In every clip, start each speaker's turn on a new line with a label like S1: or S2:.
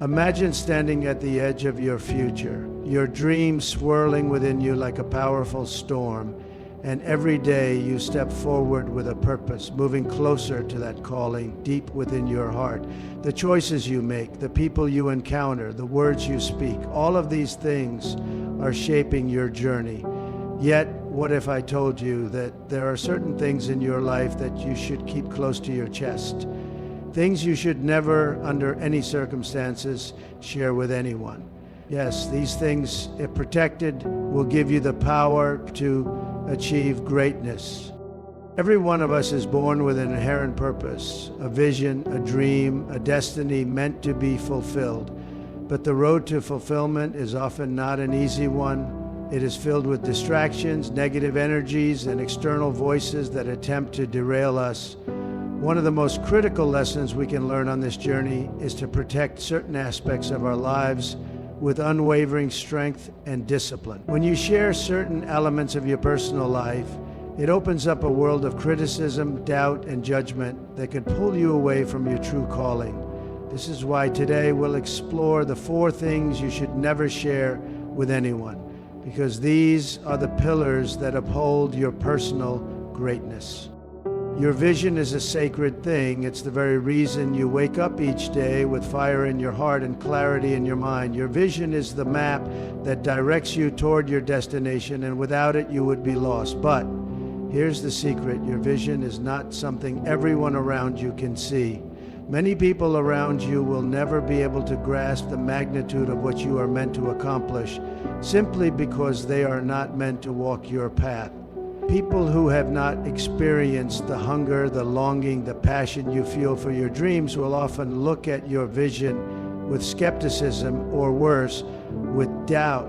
S1: Imagine standing at the edge of your future, your dreams swirling within you like a powerful storm, and every day you step forward with a purpose, moving closer to that calling deep within your heart. The choices you make, the people you encounter, the words you speak, all of these things are shaping your journey. Yet, what if I told you that there are certain things in your life that you should keep close to your chest? Things you should never, under any circumstances, share with anyone. Yes, these things, if protected, will give you the power to achieve greatness. Every one of us is born with an inherent purpose, a vision, a dream, a destiny meant to be fulfilled. But the road to fulfillment is often not an easy one. It is filled with distractions, negative energies, and external voices that attempt to derail us. One of the most critical lessons we can learn on this journey is to protect certain aspects of our lives with unwavering strength and discipline. When you share certain elements of your personal life, it opens up a world of criticism, doubt, and judgment that could pull you away from your true calling. This is why today we'll explore the 4 things you should never share with anyone, because these are the pillars that uphold your personal greatness. Your vision is a sacred thing. It's the very reason you wake up each day with fire in your heart and clarity in your mind. Your vision is the map that directs you toward your destination, and without it, you would be lost. But here's the secret. Your vision is not something everyone around you can see. Many people around you will never be able to grasp the magnitude of what you are meant to accomplish, simply because they are not meant to walk your path. People who have not experienced the hunger, the longing, the passion you feel for your dreams will often look at your vision with skepticism, or worse, with doubt.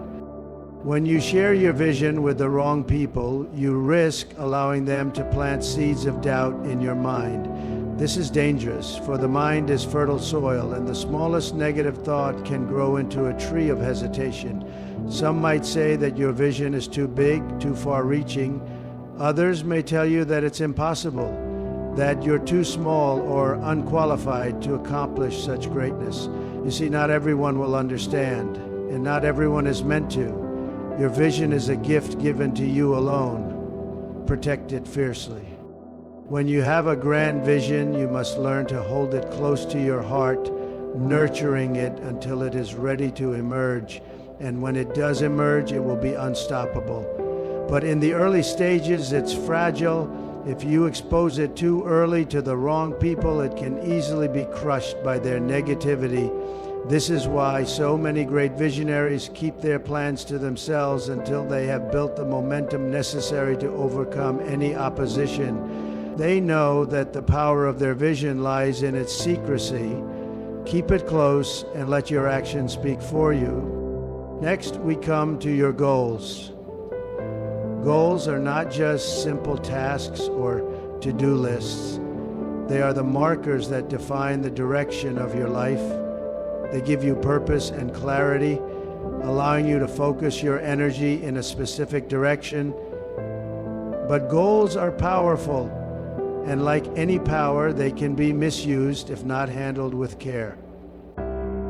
S1: When you share your vision with the wrong people, you risk allowing them to plant seeds of doubt in your mind. This is dangerous, for the mind is fertile soil, and the smallest negative thought can grow into a tree of hesitation. Some might say that your vision is too big, too far-reaching. Others may tell you that it's impossible, that you're too small or unqualified to accomplish such greatness. You see, not everyone will understand, and not everyone is meant to. Your vision is a gift given to you alone. Protect it fiercely. When you have a grand vision, you must learn to hold it close to your heart, nurturing it until it is ready to emerge. And when it does emerge, it will be unstoppable. But in the early stages, it's fragile. If you expose it too early to the wrong people, it can easily be crushed by their negativity. This is why so many great visionaries keep their plans to themselves until they have built the momentum necessary to overcome any opposition. They know that the power of their vision lies in its secrecy. Keep it close and let your actions speak for you. Next, we come to your goals. Goals are not just simple tasks or to-do lists. They are the markers that define the direction of your life. They give you purpose and clarity, allowing you to focus your energy in a specific direction. But goals are powerful, and like any power, they can be misused if not handled with care.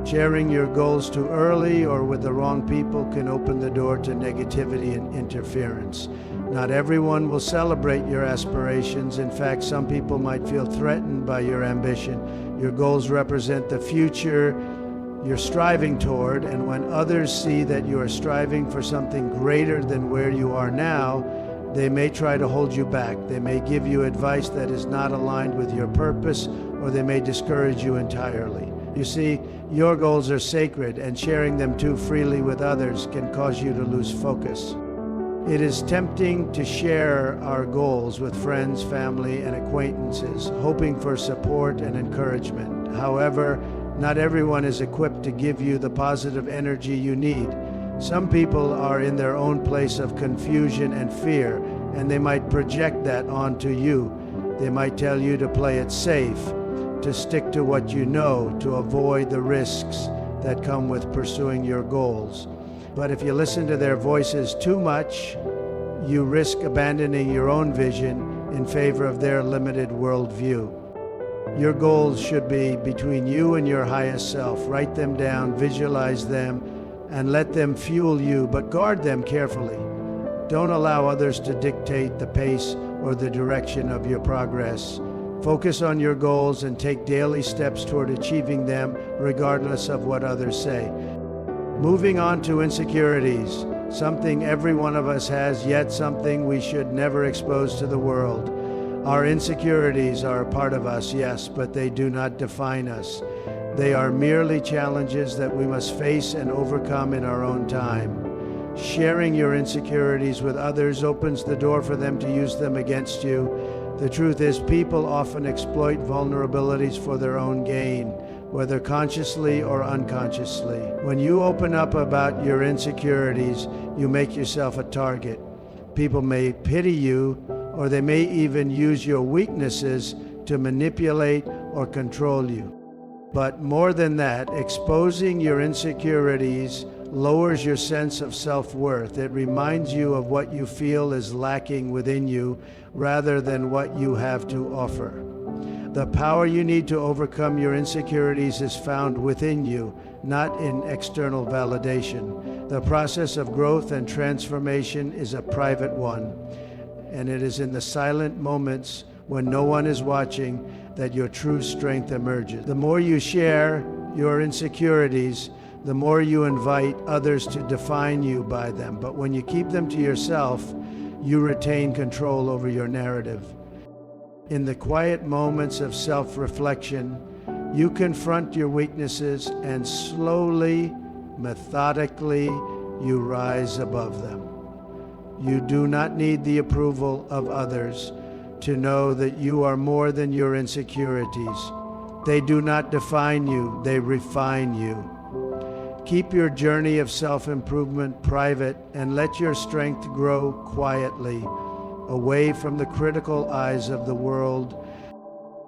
S1: Sharing your goals too early or with the wrong people can open the door to negativity and interference. Not everyone will celebrate your aspirations. In fact, some people might feel threatened by your ambition. Your goals represent the future you're striving toward, and when others see that you are striving for something greater than where you are now, they may try to hold you back. They may give you advice that is not aligned with your purpose, or they may discourage you entirely. You see, your goals are sacred, and sharing them too freely with others can cause you to lose focus. It is tempting to share our goals with friends, family, and acquaintances, hoping for support and encouragement. However, not everyone is equipped to give you the positive energy you need. Some people are in their own place of confusion and fear, and they might project that onto you. They might tell you to play it safe, to stick to what you know, to avoid the risks that come with pursuing your goals. But if you listen to their voices too much, you risk abandoning your own vision in favor of their limited worldview. Your goals should be between you and your highest self. Write them down, visualize them, and let them fuel you, but guard them carefully. Don't allow others to dictate the pace or the direction of your progress. Focus on your goals and take daily steps toward achieving them, regardless of what others say. Moving on to insecurities, something every one of us has, yet something we should never expose to the world. Our insecurities are a part of us, yes, but they do not define us. They are merely challenges that we must face and overcome in our own time. Sharing your insecurities with others opens the door for them to use them against you. The truth is, people often exploit vulnerabilities for their own gain, whether consciously or unconsciously. When you open up about your insecurities, you make yourself a target. People may pity you, or they may even use your weaknesses to manipulate or control you. But more than that, exposing your insecurities lowers your sense of self-worth. It reminds you of what you feel is lacking within you rather than what you have to offer. The power you need to overcome your insecurities is found within you, not in external validation. The process of growth and transformation is a private one, and it is in the silent moments when no one is watching that your true strength emerges. The more you share your insecurities, the more you invite others to define you by them. But when you keep them to yourself, you retain control over your narrative. In the quiet moments of self-reflection, you confront your weaknesses and slowly, methodically, you rise above them. You do not need the approval of others to know that you are more than your insecurities. They do not define you, they refine you. Keep your journey of self-improvement private and let your strength grow quietly, away from the critical eyes of the world.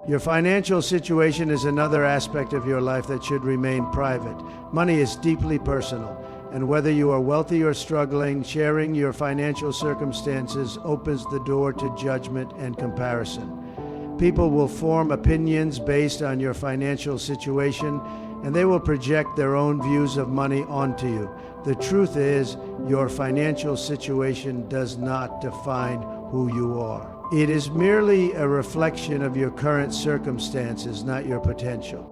S1: Your financial situation is another aspect of your life that should remain private. Money is deeply personal, and whether you are wealthy or struggling, sharing your financial circumstances opens the door to judgment and comparison. People will form opinions based on your financial situation, and they will project their own views of money onto you. The truth is, your financial situation does not define who you are. It is merely a reflection of your current circumstances, not your potential.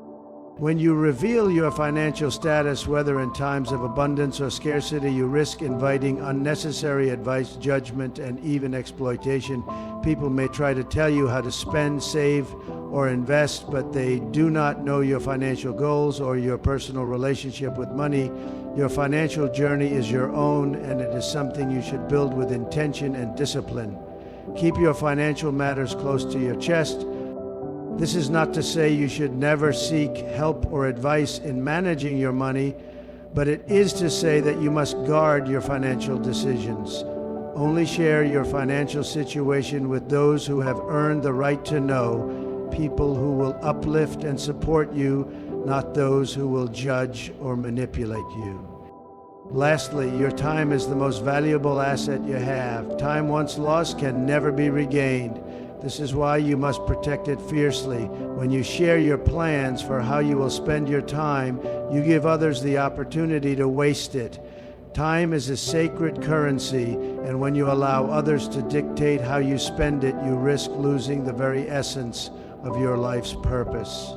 S1: When you reveal your financial status, whether in times of abundance or scarcity, you risk inviting unnecessary advice, judgment, and even exploitation. People may try to tell you how to spend, save, or invest, but they do not know your financial goals or your personal relationship with money. Your financial journey is your own, and it is something you should build with intention and discipline. Keep your financial matters close to your chest. This is not to say you should never seek help or advice in managing your money, but it is to say that you must guard your financial decisions. Only share your financial situation with those who have earned the right to know, people who will uplift and support you, not those who will judge or manipulate you. Lastly, your time is the most valuable asset you have. Time once lost can never be regained. This is why you must protect it fiercely. When you share your plans for how you will spend your time, you give others the opportunity to waste it. Time is a sacred currency, and when you allow others to dictate how you spend it, you risk losing the very essence of your life's purpose.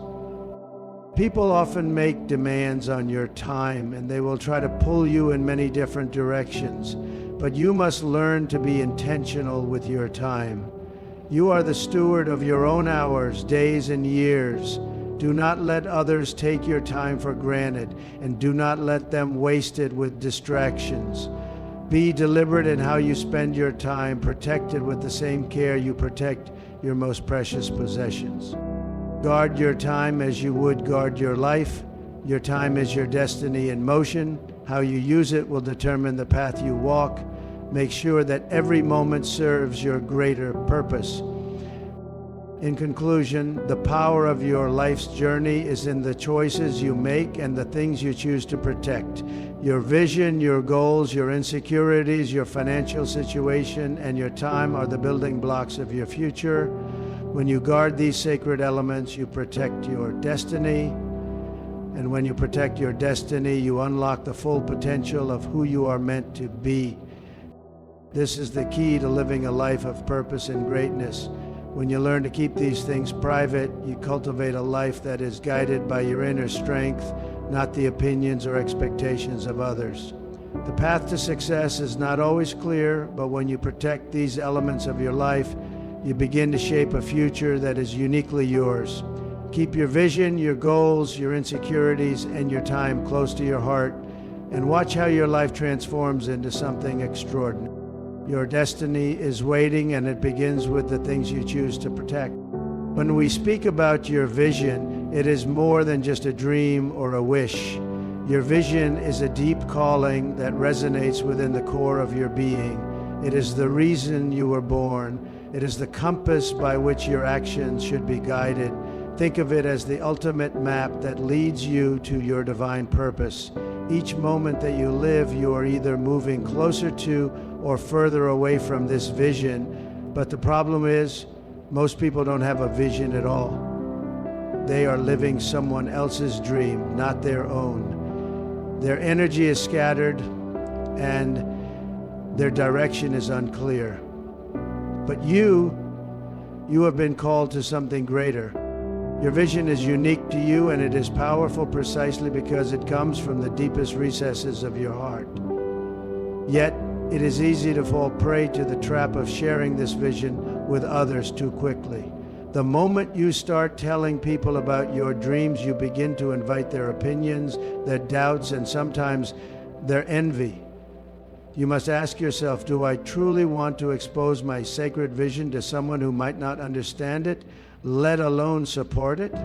S1: People often make demands on your time, and they will try to pull you in many different directions. But you must learn to be intentional with your time. You are the steward of your own hours, days, and years. Do not let others take your time for granted, and do not let them waste it with distractions. Be deliberate in how you spend your time, protect it with the same care you protect your most precious possessions. Guard your time as you would guard your life. Your time is your destiny in motion. How you use it will determine the path you walk. Make sure that every moment serves your greater purpose. In conclusion, the power of your life's journey is in the choices you make and the things you choose to protect. Your vision, your goals, your insecurities, your financial situation, and your time are the building blocks of your future. When you guard these sacred elements, you protect your destiny. And when you protect your destiny, you unlock the full potential of who you are meant to be. This is the key to living a life of purpose and greatness. When you learn to keep these things private, you cultivate a life that is guided by your inner strength, not the opinions or expectations of others. The path to success is not always clear, but when you protect these elements of your life, you begin to shape a future that is uniquely yours. Keep your vision, your goals, your insecurities, and your time close to your heart, and watch how your life transforms into something extraordinary. Your destiny is waiting, and it begins with the things you choose to protect. When we speak about your vision, it is more than just a dream or a wish. Your vision is a deep calling that resonates within the core of your being. It is the reason you were born. It is the compass by which your actions should be guided. Think of it as the ultimate map that leads you to your divine purpose. Each moment that you live, you are either moving closer to or further away from this vision. But the problem is, most people don't have a vision at all. They are living someone else's dream, not their own. Their energy is scattered and their direction is unclear. But you have been called to something greater. Your vision is unique to you, and it is powerful precisely because it comes from the deepest recesses of your heart. Yet, it is easy to fall prey to the trap of sharing this vision with others too quickly. The moment you start telling people about your dreams, you begin to invite their opinions, their doubts, and sometimes their envy. You must ask yourself, do I truly want to expose my sacred vision to someone who might not understand it, let alone support it?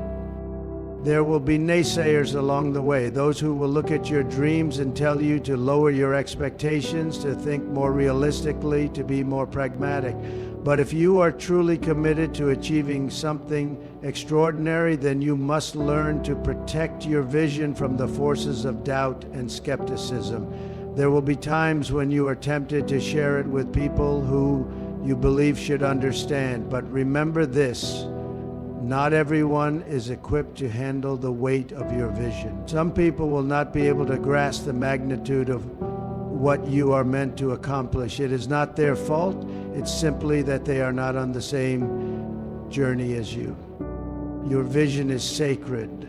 S1: There will be naysayers along the way, those who will look at your dreams and tell you to lower your expectations, to think more realistically, to be more pragmatic. But if you are truly committed to achieving something extraordinary, then you must learn to protect your vision from the forces of doubt and skepticism. There will be times when you are tempted to share it with people who you believe should understand. But remember this: not everyone is equipped to handle the weight of your vision. Some people will not be able to grasp the magnitude of what you are meant to accomplish. It is not their fault. It's simply that they are not on the same journey as you. Your vision is sacred.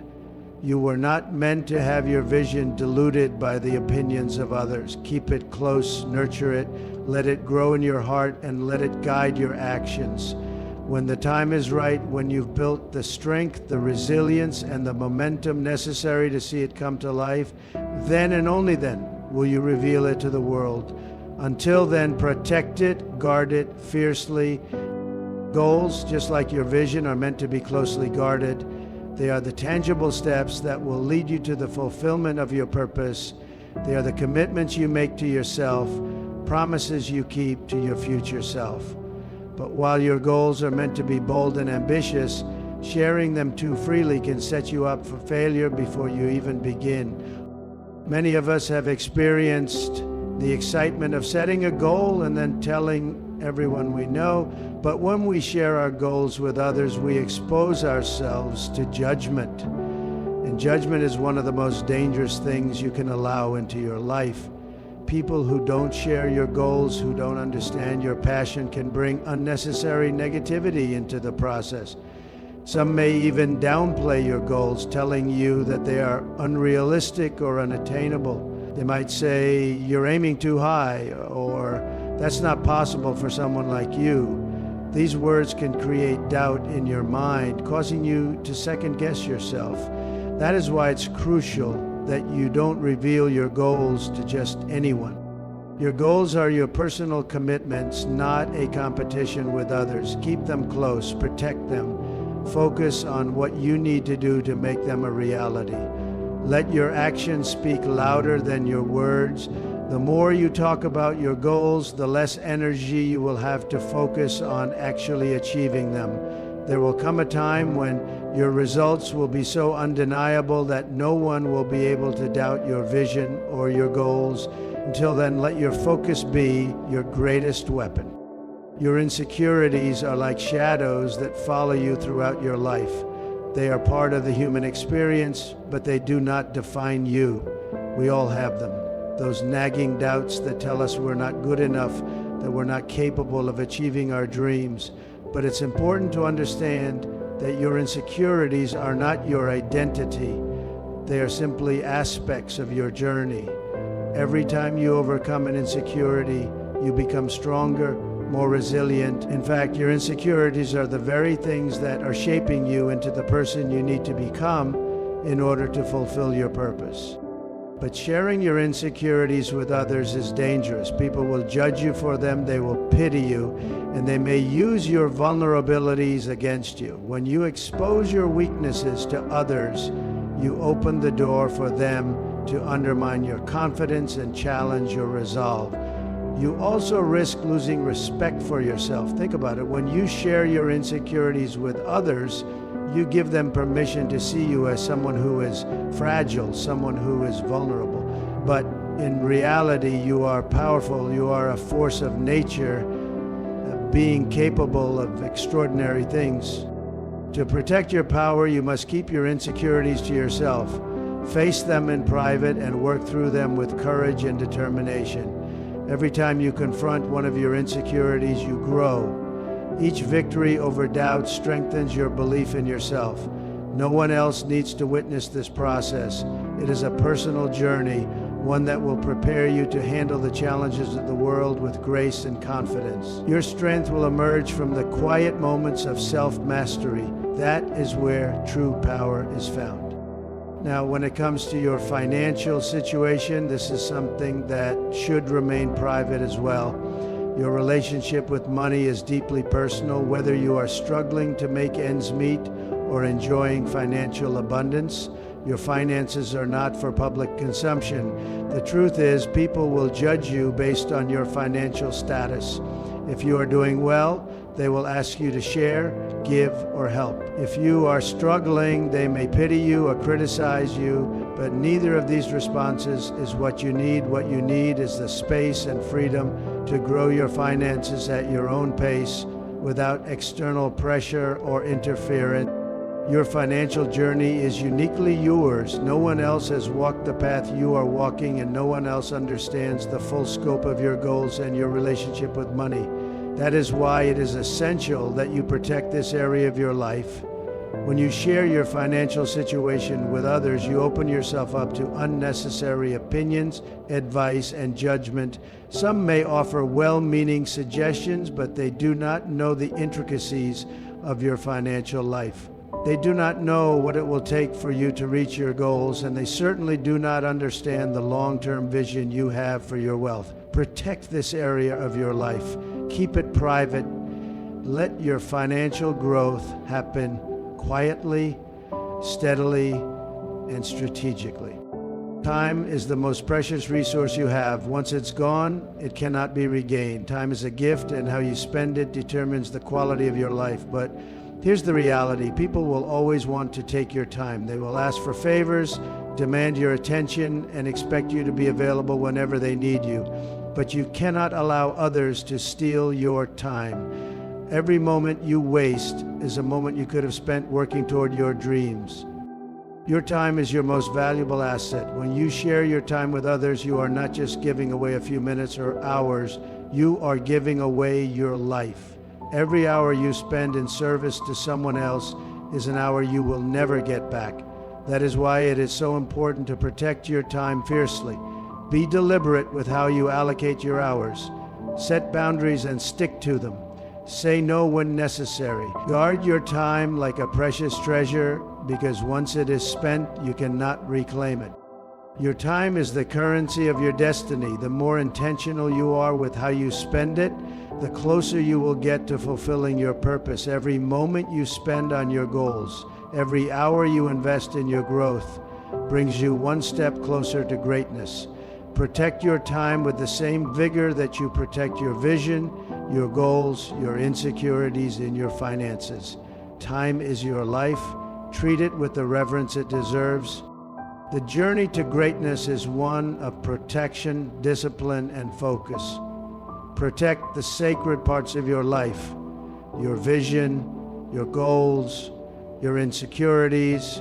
S1: You were not meant to have your vision diluted by the opinions of others. Keep it close, nurture it, let it grow in your heart, and let it guide your actions. When the time is right, when you've built the strength, the resilience, and the momentum necessary to see it come to life, then and only then will you reveal it to the world. Until then, protect it, guard it fiercely. Goals, just like your vision, are meant to be closely guarded. They are the tangible steps that will lead you to the fulfillment of your purpose. They are the commitments you make to yourself, promises you keep to your future self. But while your goals are meant to be bold and ambitious, sharing them too freely can set you up for failure before you even begin. Many of us have experienced the excitement of setting a goal and then telling everyone we know, but when we share our goals with others, we expose ourselves to judgment. And judgment is one of the most dangerous things you can allow into your life. People who don't share your goals, who don't understand your passion, can bring unnecessary negativity into the process. Some may even downplay your goals, telling you that they are unrealistic or unattainable. They might say, "You're aiming too high," or "That's not possible for someone like you." These words can create doubt in your mind, causing you to second-guess yourself. That is why it's crucial that you don't reveal your goals to just anyone. Your goals are your personal commitments, not a competition with others. Keep them close, protect them. Focus on what you need to do to make them a reality. Let your actions speak louder than your words. The more you talk about your goals, the less energy you will have to focus on actually achieving them. There will come a time when your results will be so undeniable that no one will be able to doubt your vision or your goals. Until then, let your focus be your greatest weapon. Your insecurities are like shadows that follow you throughout your life. They are part of the human experience, but they do not define you. We all have them. Those nagging doubts that tell us we're not good enough, that we're not capable of achieving our dreams. But it's important to understand that your insecurities are not your identity. They are simply aspects of your journey. Every time you overcome an insecurity, you become stronger, more resilient. In fact, your insecurities are the very things that are shaping you into the person you need to become in order to fulfill your purpose. But sharing your insecurities with others is dangerous. People will judge you for them, they will pity you, and they may use your vulnerabilities against you. When you expose your weaknesses to others, you open the door for them to undermine your confidence and challenge your resolve. You also risk losing respect for yourself. Think about it. When you share your insecurities with others, you give them permission to see you as someone who is fragile, someone who is vulnerable. But in reality, you are powerful. You are a force of nature, being capable of extraordinary things. To protect your power, you must keep your insecurities to yourself. Face them in private and work through them with courage and determination. Every time you confront one of your insecurities, you grow. Each victory over doubt strengthens your belief in yourself. No one else needs to witness this process. It is a personal journey, one that will prepare you to handle the challenges of the world with grace and confidence. Your strength will emerge from the quiet moments of self-mastery. That is where true power is found. Now, when it comes to your financial situation, this is something that should remain private as well. Your relationship with money is deeply personal, whether you are struggling to make ends meet or enjoying financial abundance. Your finances are not for public consumption. The truth is, people will judge you based on your financial status. If you are doing well, they will ask you to share, give, or help. If you are struggling, they may pity you or criticize you, but neither of these responses is what you need. What you need is the space and freedom to grow your finances at your own pace without external pressure or interference. Your financial journey is uniquely yours. No one else has walked the path you are walking, and no one else understands the full scope of your goals and your relationship with money. That is why it is essential that you protect this area of your life. When you share your financial situation with others, you open yourself up to unnecessary opinions, advice, and judgment. Some may offer well-meaning suggestions, but they do not know the intricacies of your financial life. They do not know what it will take for you to reach your goals, and they certainly do not understand the long-term vision you have for your wealth. Protect this area of your life. Keep it private. Let your financial growth happen quietly, steadily, and strategically. Time is the most precious resource you have. Once it's gone, it cannot be regained. Time is a gift, and how you spend it determines the quality of your life. But here's the reality. People will always want to take your time. They will ask for favors, demand your attention, and expect you to be available whenever they need you. But you cannot allow others to steal your time. Every moment you waste is a moment you could have spent working toward your dreams. Your time is your most valuable asset. When you share your time with others, you are not just giving away a few minutes or hours, you are giving away your life. Every hour you spend in service to someone else is an hour you will never get back. That is why it is so important to protect your time fiercely. Be deliberate with how you allocate your hours. Set boundaries and stick to them. Say no when necessary. Guard your time like a precious treasure, because once it is spent, you cannot reclaim it. Your time is the currency of your destiny. The more intentional you are with how you spend it, the closer you will get to fulfilling your purpose. Every moment you spend on your goals, every hour you invest in your growth, brings you one step closer to greatness. Protect your time with the same vigor that you protect your vision, your goals, your insecurities, and your finances. Time is your life. Treat it with the reverence it deserves. The journey to greatness is one of protection, discipline, and focus. Protect the sacred parts of your life, your vision, your goals, your insecurities,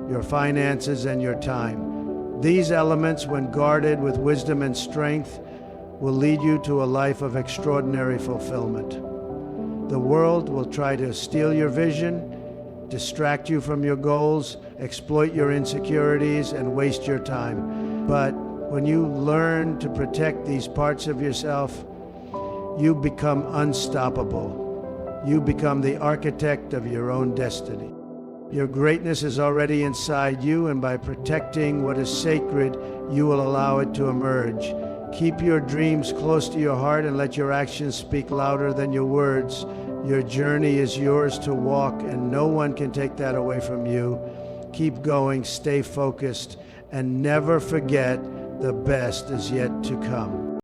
S1: your finances, and your time. These elements, when guarded with wisdom and strength, will lead you to a life of extraordinary fulfillment. The world will try to steal your vision, distract you from your goals, exploit your insecurities, and waste your time. But when you learn to protect these parts of yourself, you become unstoppable. You become the architect of your own destiny. Your greatness is already inside you, and by protecting what is sacred, you will allow it to emerge. Keep your dreams close to your heart and let your actions speak louder than your words. Your journey is yours to walk, and no one can take that away from you. Keep going, stay focused, and never forget the best is yet to come.